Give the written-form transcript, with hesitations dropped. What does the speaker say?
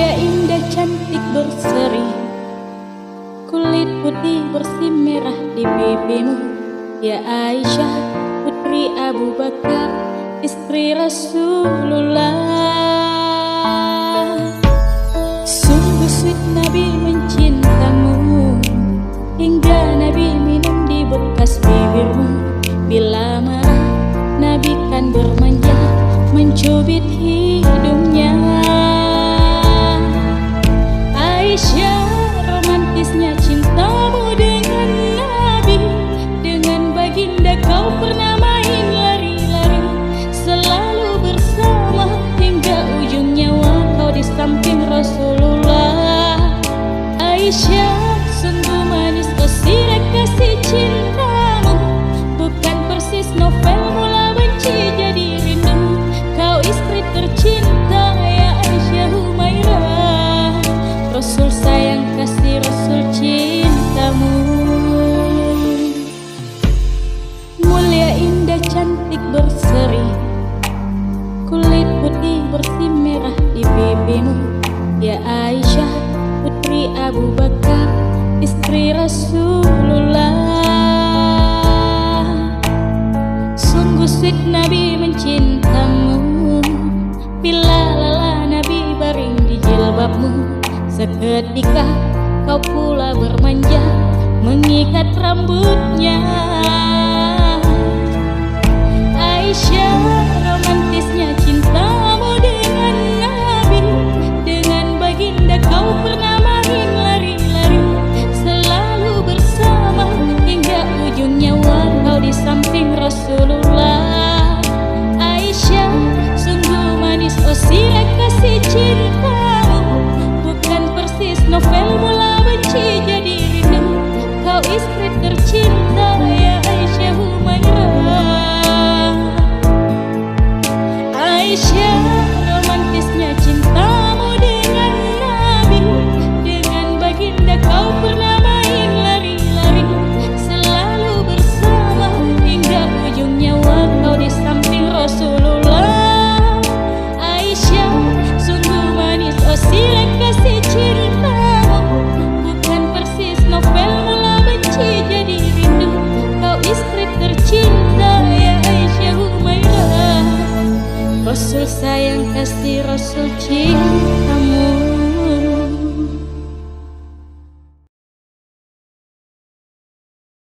Mulia, indah, cantik, berseri, kulit putih bersih merah di pipimu. Ya Aisyah, putri Abu Bakar, istri Rasulullah. Sungguh sweet Nabi mencintamu, hingga Nabi minum di bekas bibirmu. Bila marah, Nabi kan bermanja, mencubit hidungnya. Aisyah, romantisnya cintamu dengan Nabi. Dengan baginda kau pernah main lari-lari, selalu bersama hingga ujung nyawa kau di samping Rasulullah. Aisyah, sungguh manis sirah kasih cintamu, bukan persis novel mula benci jadi rindu. Kau istri tercinta ya Aisyah Humairah, Rasul sayang kasih Rasul cintamu. Mulia, indah, cantik, berseri, kulit putih bersih merah di pipimu. Ya Aisyah, putri Abu Bakar, istri Rasulullah. Sungguh sweet Nabi mencintamu, bila lelah Nabi baring di jilbabmu. Seketika kau pula bermanja, mengikat rambutnya. Aisyah, romantisnya cintamu dengan Nabi. Dengan baginda kau pernah main lari-lari, selalu bersama hingga ujung nyawa kau di samping Rasulullah. Aisyah, sungguh manis sirah kasih cintamu, bukan persis novel mula benci jadi rindu. Kau istri tercinta ya Aisyah Humairah. Aisyah, romantisnya cintamu dengan Nabi. Dengan baginda kau pernah main lari-lari, selalu bersama hingga ujung nyawa kau di samping Rasulullah. Aisyah, sungguh manis sirah kasih cintamu, bukan persis novel mula benci jadi rindu. Kau istri tercinta ya Aisyah Humairah, Rasul sayang kasih Rasul cinta.